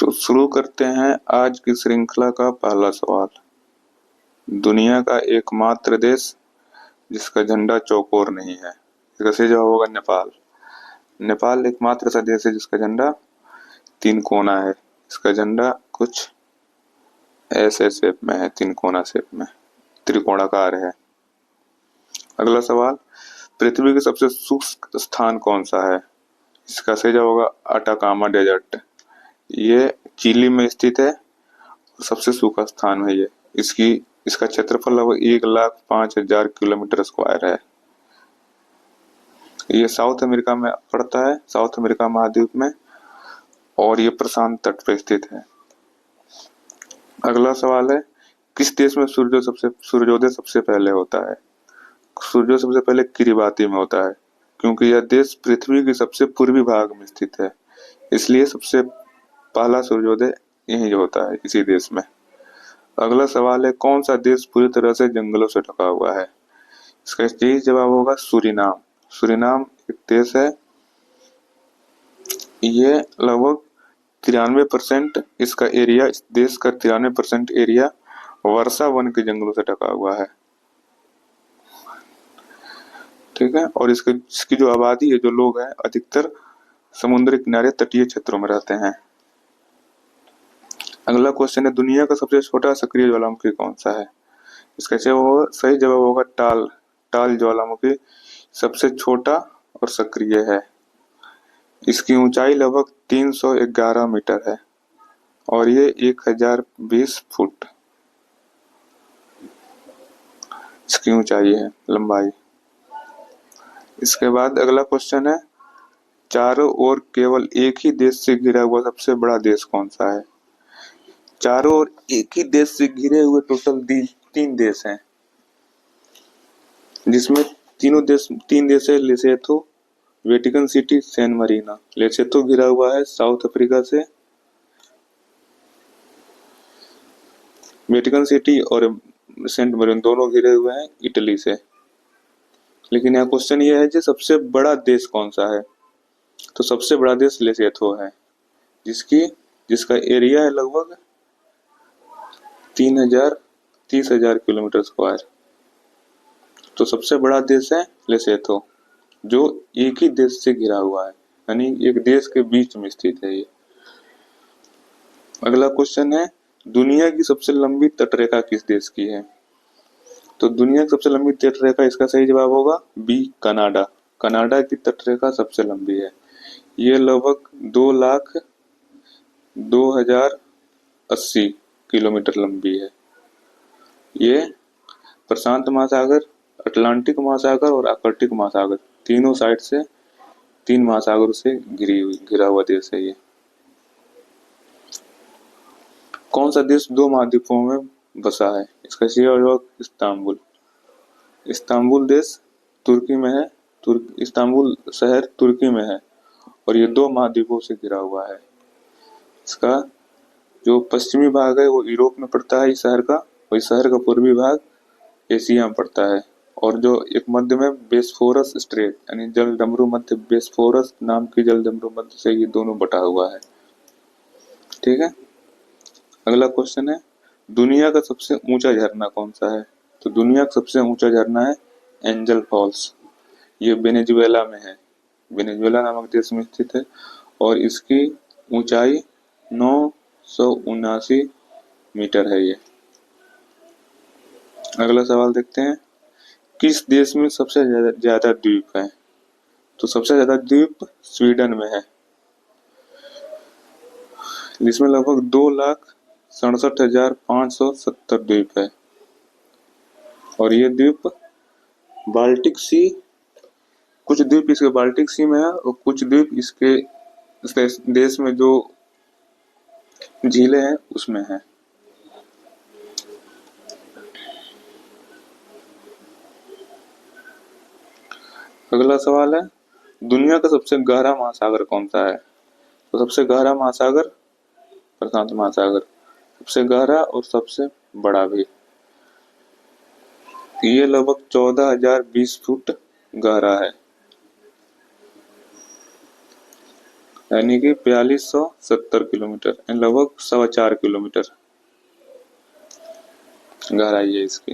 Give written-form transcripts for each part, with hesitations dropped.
तो शुरू करते हैं आज की श्रृंखला का पहला सवाल। दुनिया का एकमात्र देश जिसका झंडा चौकोर नहीं है, इसका सही जवाब होगा नेपाल। नेपाल एकमात्र ऐसा देश है जिसका झंडा तीन कोना है। इसका झंडा कुछ ऐसे शेप में है, तीन कोना शेप में, त्रिकोणाकार है। अगला सवाल, पृथ्वी का सबसे शुष्क स्थान कौन सा है? इसका सही जवाब होगा अटाकामा डेजर्ट। ये चिली में स्थित है और सबसे सूखा स्थान है ये। इसका क्षेत्रफल लगभग 1,05,000 किलोमीटर स्क्वायर है। ये साउथ अमेरिका में पड़ता है, साउथ अमेरिका महाद्वीप में, और ये प्रशांत तट पर स्थित है। अगला सवाल है, किस देश में सूर्योदय सबसे पहले होता है? सूर्योदय सबसे पहले किरिबाती में होता है, क्योंकि यह देश पृथ्वी के सबसे पूर्वी भाग में स्थित है, इसलिए सबसे पहला सूर्योदय यही होता है, इसी देश में। अगला सवाल है, कौन सा देश पूरी तरह से जंगलों से ढका हुआ है? इसका सही जवाब होगा सूरीनाम। सूरीनाम एक देश है, ये लगभग 93% इसका एरिया, इस देश का 93% एरिया वर्षा वन के जंगलों से ढका हुआ है। ठीक है, और इसकी जो आबादी है, जो लोग हैं, अधिकतर समुद्र किनारे तटीय क्षेत्रों में रहते हैं। अगला क्वेश्चन है, दुनिया का सबसे छोटा सक्रिय ज्वालामुखी कौन सा है? इसका सही जवाब होगा टाल ज्वालामुखी सबसे छोटा और सक्रिय है। इसकी ऊंचाई लगभग 311 मीटर है और ये 1020 फुट इसकी ऊंचाई है, लंबाई। इसके बाद अगला क्वेश्चन है, चारों ओर केवल एक ही देश से घिरा हुआ सबसे बड़ा देश कौन सा है? चारों ओर एक ही देश से घिरे हुए टोटल 3 देश हैं, जिसमें तीन देश है, Lesotho, Vatican City, San Marino. Lesotho घिरा हुआ है साउथ अफ्रीका से, वेटिकन सिटी और सेंट मरीन दोनों घिरे हुए हैं इटली से। लेकिन यहाँ क्वेश्चन ये है कि सबसे बड़ा देश कौन सा है? तो सबसे बड़ा देश लेसोथो है, जिसका एरिया है लगभग 30,000 किलोमीटर स्क्वायर। तो सबसे बड़ा देश है लेसोथो, जो एक ही देश से घिरा हुआ है, यानी एक देश के बीच में स्थित है ये। अगला क्वेश्चन है, दुनिया की सबसे लंबी तटरेखा किस देश की है? तो दुनिया की सबसे लंबी तटरेखा, इसका सही जवाब होगा बी, कनाडा। कनाडा की तटरेखा सबसे लंबी है, ये लगभग 2,02,080 किलोमीटर लंबी है। ये प्रशांत महासागर, अटलांटिक महासागर और आर्कटिक महासागर, तीनों साइड से, 3 महासागरों से घिरा हुआ देश है ये। कौन सा देश 2 महाद्वीपों में बसा है? इसका सही जवाब इस्तांबुल। इस्तांबुल देश तुर्की में है, इस्तांबुल शहर तुर्की में है और ये 2 महाद्वीपों से घिरा हुआ है। इसका जो पश्चिमी भाग है वो यूरोप में पड़ता है इस शहर का, और इस शहर का पूर्वी भाग एशिया में पड़ता है, और जो एक मध्य में बोस्फोरस स्ट्रेट, यानी जलडमरू मध्य, बोस्फोरस नाम की जलडमरू मध्य से ये दोनों बटा हुआ है। ठीक है, अगला क्वेश्चन है, दुनिया का सबसे ऊंचा झरना कौन सा है? तो दुनिया का सबसे ऊंचा झरना है एंजल फॉल्स, ये वेनेजुएला में है, वेनेजुएला नामक देश में स्थित है, और इसकी ऊंचाई 979 मीटर है ये। अगला सवाल देखते हैं, किस देश में सबसे ज्यादा द्वीप है? तो सबसे ज्यादा द्वीप स्वीडन में है, जिसमें लगभग 2,67,570 द्वीप है, और ये द्वीप बाल्टिक सी, कुछ द्वीप इसके बाल्टिक सी में है और कुछ द्वीप इसके देश में जो झीलें हैं उसमें है। अगला सवाल है, दुनिया का सबसे गहरा महासागर कौन सा है? तो सबसे गहरा महासागर प्रशांत महासागर, सबसे गहरा और सबसे बड़ा भी, ये लगभग 14,020 फुट गहरा है। यानी कि 4270 किलोमीटर, यानी लगभग 4.25 किलोमीटर गहराई है इसकी।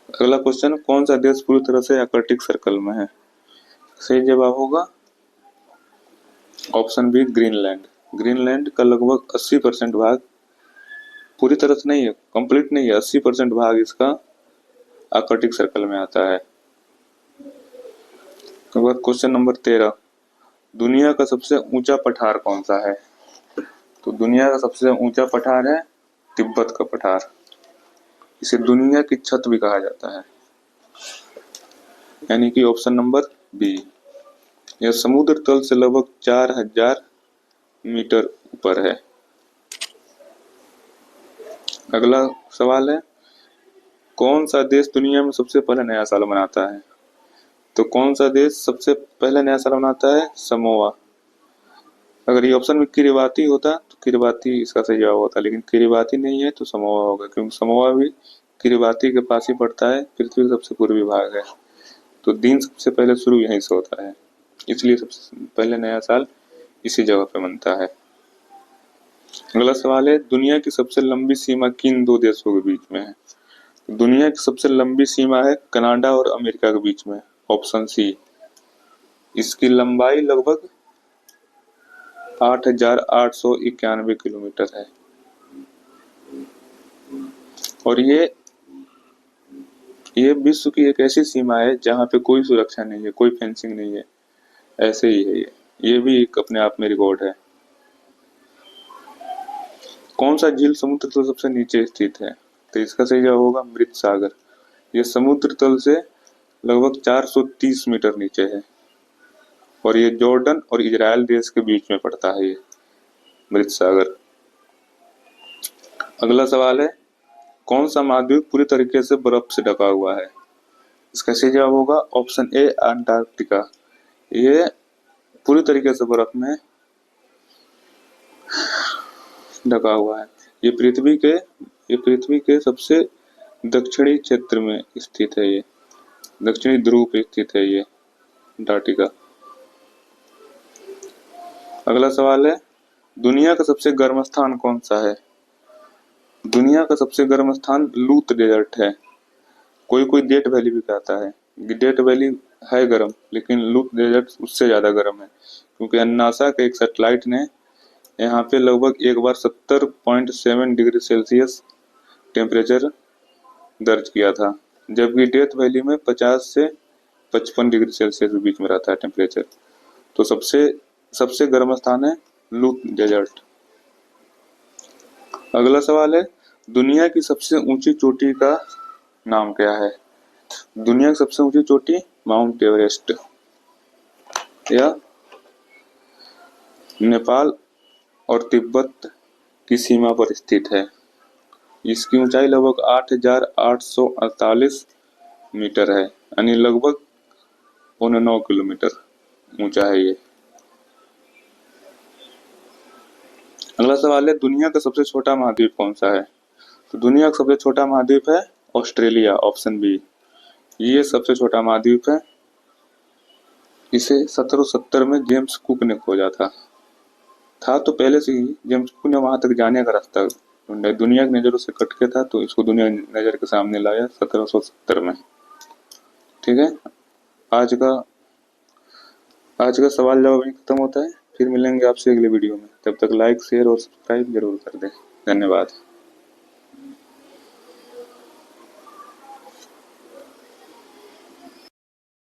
अगला क्वेश्चन, कौन सा देश पूरी तरह से आर्कटिक सर्कल में है? सही जवाब होगा ऑप्शन बी, ग्रीनलैंड। ग्रीनलैंड का लगभग 80% भाग, पूरी तरह से नहीं है, कंप्लीट नहीं है, 80% भाग इसका आर्कटिक सर्कल में आता है। क्वेश्चन नंबर 13, दुनिया का सबसे ऊंचा पठार कौन सा है? तो दुनिया का सबसे ऊंचा पठार है तिब्बत का पठार। इसे दुनिया की छत भी कहा जाता है, यानी कि ऑप्शन नंबर बी। यह समुद्र तल से लगभग 4000 मीटर ऊपर है। अगला सवाल है, कौन सा देश दुनिया में सबसे पहले नया साल मनाता है? तो कौन सा देश सबसे पहले नया साल मनाता है? समोआ। अगर ये ऑप्शन में किरिबाती होता तो किरिबाती इसका सही जवाब होता, लेकिन किरिबाती नहीं है तो समोआ होगा, क्योंकि समोआ भी किरिबाती के पास ही पड़ता है, पृथ्वी का सबसे पूर्वी भाग है। तो दिन सबसे पहले शुरू यहीं से होता है, इसलिए सबसे पहले नया साल इसी जगह पे बनता है। अगला सवाल है, दुनिया की सबसे लंबी सीमा किन दो देशों के बीच में है? दुनिया की सबसे लंबी सीमा है कनाडा और अमेरिका के बीच में, ऑप्शन सी। इसकी लंबाई लगभग 8891 किलोमीटर है, और ये विश्व की एक ऐसी सीमा है जहाँ पे कोई सुरक्षा नहीं है, कोई फेंसिंग नहीं है, ऐसे ही है ये भी एक अपने आप में रिकॉर्ड है। कौन सा झील समुद्र तल सबसे नीचे स्थित है? तो इसका सही जवाब होगा मृत सागर। ये समुद्र तल से लगभग 430 मीटर नीचे है, और ये जॉर्डन और इजराइल देश के बीच में पड़ता है, ये मृत सागर। अगला सवाल है, कौन सा महाद्वीप पूरी तरीके से बर्फ से ढका हुआ है? इसका सही जवाब होगा ऑप्शन ए, अंटार्कटिका। ये पूरी तरीके से बर्फ में ढका हुआ है। ये पृथ्वी के सबसे दक्षिणी क्षेत्र में स्थित है, ये दक्षिणी ध्रुव पे स्थित है ये अंटार्कटिका। अगला सवाल है, दुनिया का सबसे गर्म स्थान कौन सा है? दुनिया का सबसे गर्म स्थान लूत डेजर्ट है। कोई कोई डेथ वैली भी कहता है। डेथ वैली है गर्म, लेकिन लूत डेजर्ट उससे ज्यादा गर्म है, क्योंकि नासा के एक सैटेलाइट ने यहाँ पे लगभग एक बार 70.7 डिग्री सेल्सियस टेम्परेचर दर्ज किया था, जबकि डेथ वैली में 50 से 55 डिग्री सेल्सियस के बीच में रहता है टेम्परेचर। तो सबसे गर्म स्थान है लूत डेजर्ट। अगला सवाल है, दुनिया की सबसे ऊंची चोटी का नाम क्या है? दुनिया की सबसे ऊंची चोटी माउंट एवरेस्ट, या नेपाल और तिब्बत की सीमा पर स्थित है। इसकी ऊंचाई लगभग 8848 मीटर है, यानी लगभग 9.9 किलोमीटर ऊंचा है ये। अगला सवाल है, दुनिया का सबसे छोटा महाद्वीप कौन सा है? तो दुनिया का सबसे छोटा महाद्वीप है ऑस्ट्रेलिया, ऑप्शन बी। ये सबसे छोटा महाद्वीप है। इसे 1770 में जेम्स कुक ने खोजा था तो पहले से ही जेम्स कुक ने वहां तक जाने का रास्ता ढूंढा, दुनिया की नजरों से कट के था, तो इसको दुनिया की नजर के सामने लाया 1770 में। ठीक है, आज का सवाल जवाब यहीं खत्म होता है। फिर मिलेंगे आपसे अगले वीडियो में, तब तक लाइक शेयर और सब्सक्राइब जरूर कर दें। धन्यवाद।